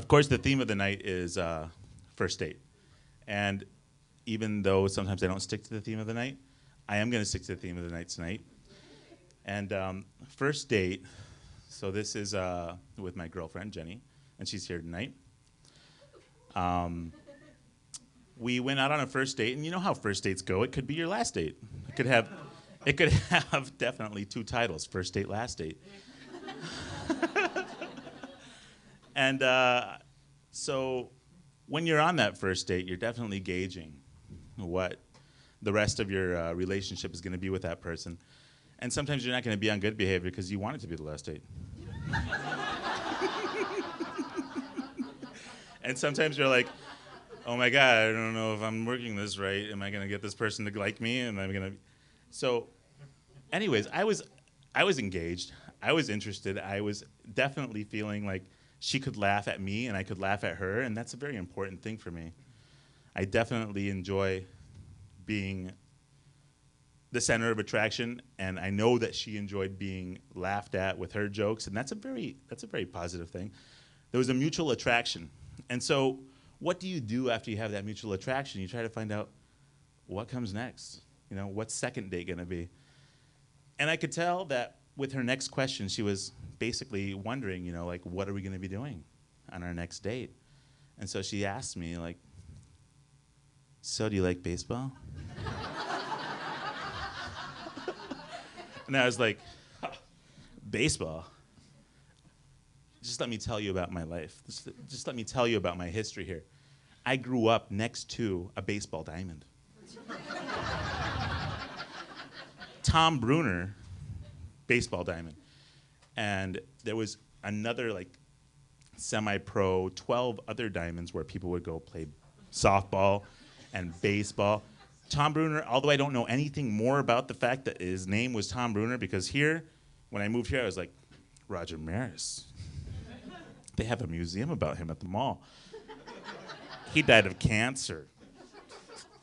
Of course, the theme of the night is first date. And even though sometimes I don't stick to the theme of the night, I am going to stick to the theme of the night tonight. And first date, so this is with my girlfriend, Jenny, and she's here tonight. We went out on a first date, and you know how first dates go. It could be your last date. It could have definitely 2 titles, first date, last date. And so when you're on that first date, you're definitely gauging what the rest of your relationship is going to be with that person. And sometimes you're not going to be on good behavior because you want it to be the last date. And sometimes you're like, oh my God, I don't know if I'm working this right. Am I going to get this person to like me? Am I going to? So anyways, I was engaged. I was interested. I was definitely feeling like she could laugh at me and I could laugh at her, and that's a very important thing for me. I definitely enjoy being the center of attraction, and I know that she enjoyed being laughed at with her jokes, and that's a very positive thing. There was a mutual attraction. And so what do you do after you have that mutual attraction? You try to find out what comes next. You know, what's second date gonna be? And I could tell that with her next question, she was basically wondering, you know, like, what are we gonna be doing on our next date? And so she asked me, like, so do you like baseball? And I was like, baseball? Just let me tell you about my life. Just let me tell you about my history here. I grew up next to a baseball diamond. Tom Bruner, baseball diamond. And there was another like semi-pro, 12 other diamonds where people would go play softball and baseball. Tom Bruner, although I don't know anything more about the fact that his name was Tom Bruner, because here, when I moved here, I was like, Roger Maris. They have a museum about him at the mall. He died of cancer.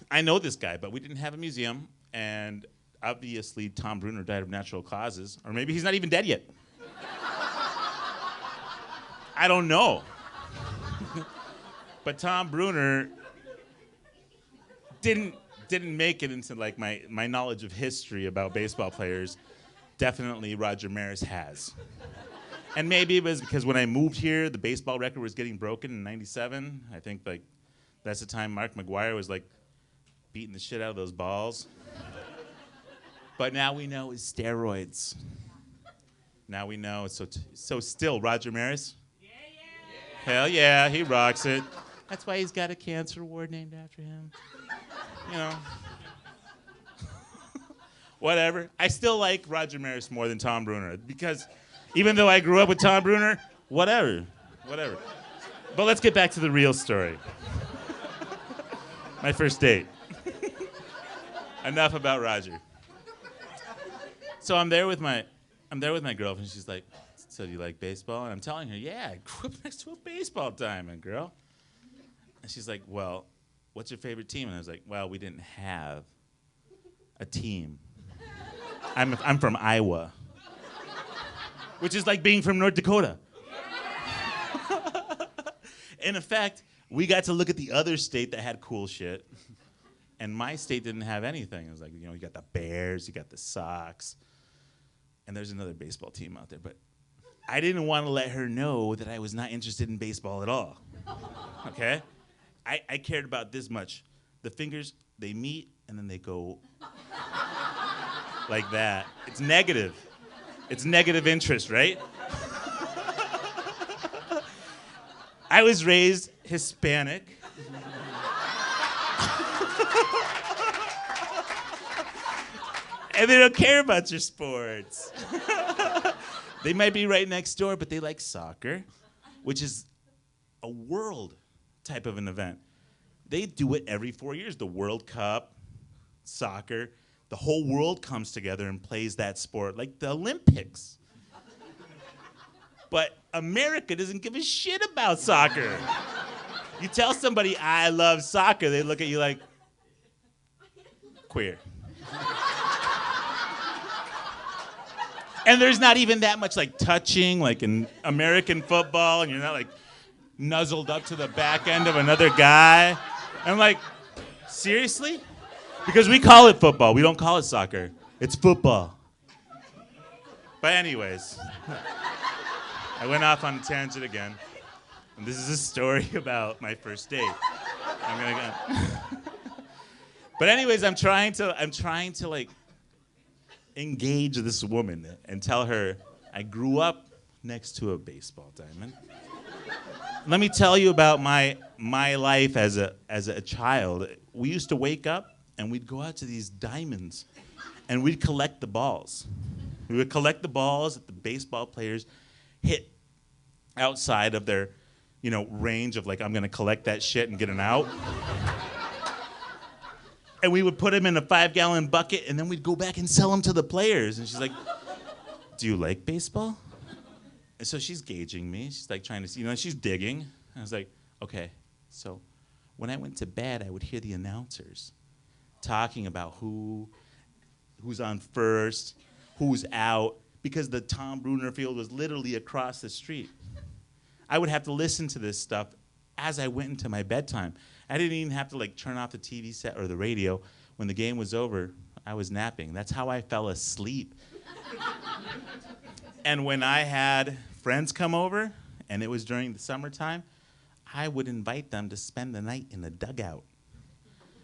I know this guy, but we didn't have a museum, and obviously Tom Bruner died of natural causes, or maybe he's not even dead yet. I don't know. But Tom Bruner didn't make it into like my knowledge of history about baseball players. Definitely Roger Maris has. And maybe it was because when I moved here, the baseball record was getting broken in '97. I think like that's the time Mark McGwire was like beating the shit out of those balls. But now we know it's steroids. Now we know. So still, Roger Maris? Yeah. Hell yeah, he rocks it. That's why he's got a cancer award named after him. You know. Whatever. I still like Roger Maris more than Tom Bruner because even though I grew up with Tom Bruner, whatever. But let's get back to the real story. My first date. Enough about Roger. So I'm there with my girlfriend. She's like, so do you like baseball? And I'm telling her, yeah, I grew up next to a baseball diamond, girl. And she's like, well, what's your favorite team? And I was like, well, we didn't have a team. I'm from Iowa, which is like being from North Dakota. And in fact, we got to look at the other state that had cool shit, and my state didn't have anything. It was like, you know, you got the Bears, you got the Sox, and there's another baseball team out there. But I didn't want to let her know that I was not interested in baseball at all, okay? I cared about this much. The fingers, they meet, and then they go like that. It's negative. It's negative interest, right? I was raised Hispanic. And they don't care about your sports. They might be right next door, but they like soccer, which is a world type of an event. They do it every 4 years. The World Cup, soccer. The whole world comes together and plays that sport, like the Olympics. But America doesn't give a shit about soccer. You tell somebody, I love soccer, they look at you like, queer. And there's not even that much like touching, like in American football, and you're not like nuzzled up to the back end of another guy. And I'm like, seriously? Because we call it football. We don't call it soccer. It's football. But anyways, I went off on a tangent again. And this is a story about my first date. I'm gonna go. But anyways, I'm trying to like engage this woman and tell her I grew up next to a baseball diamond. Let me tell you about my life as a child. We used to wake up and we'd go out to these diamonds and we'd collect the balls. We would collect the balls that the baseball players hit outside of their, range of like, I'm gonna collect that shit and get an out. And we would put them in a 5-gallon bucket and then we'd go back and sell them to the players. And she's like, do you like baseball? And so she's gauging me. She's like trying to see, she's digging. And I was like, okay. So when I went to bed, I would hear the announcers talking about who's on first, who's out, because the Tom Bruner field was literally across the street. I would have to listen to this stuff as I went into my bedtime. I didn't even have to like turn off the TV set or the radio. When the game was over, I was napping. That's how I fell asleep. And when I had friends come over, and it was during the summertime, I would invite them to spend the night in a dugout.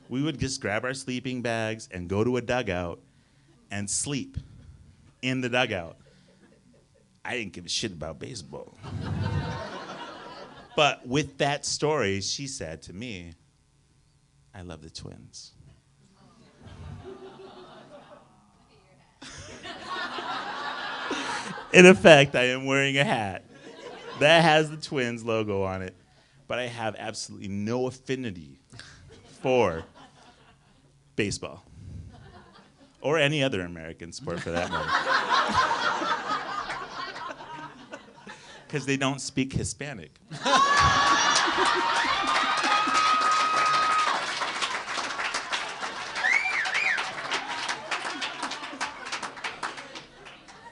We would just grab our sleeping bags and go to a dugout and sleep in the dugout. I didn't give a shit about baseball. But with that story, she said to me, I love the Twins. In effect, I am wearing a hat that has the Twins logo on it, but I have absolutely no affinity for baseball or any other American sport for that matter. Because they don't speak Hispanic.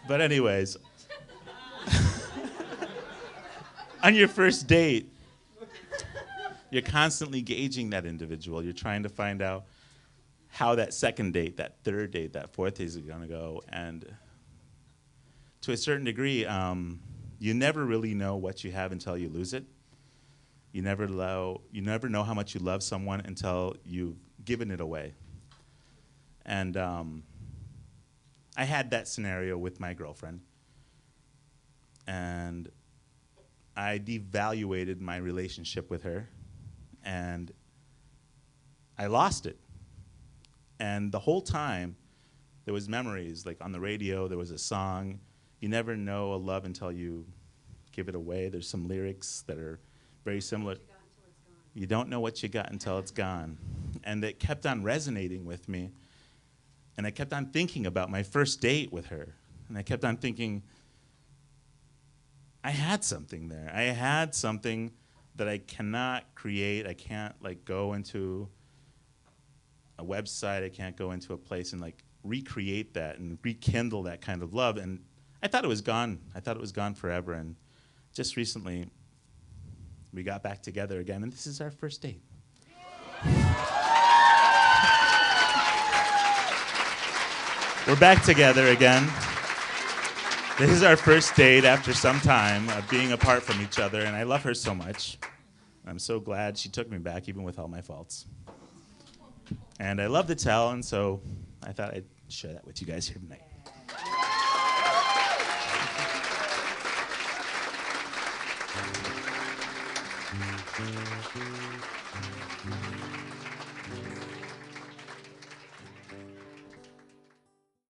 But anyways, on your first date, you're constantly gauging that individual. You're trying to find out how that second date, that third date, that fourth date is going to go. And to a certain degree, you never really know what you have until you lose it. You never know how much you love someone until you've given it away. And I had that scenario with my girlfriend. And I devaluated my relationship with her. And I lost it. And the whole time, there was memories. Like on the radio, there was a song. You never know a love until you give it away. There's some lyrics that are very similar. You don't know what you got until it's gone. And it kept on resonating with me. And I kept on thinking about my first date with her. And I kept on thinking, I had something there. I had something that I cannot create. I can't like go into a website. I can't go into a place and like recreate that and rekindle that kind of love. And I thought it was gone. I thought it was gone forever. And just recently, we got back together again, and this is our first date. We're back together again. This is our first date after some time of being apart from each other, and I love her so much. I'm so glad she took me back, even with all my faults. And I love to tell, and so I thought I'd share that with you guys here tonight.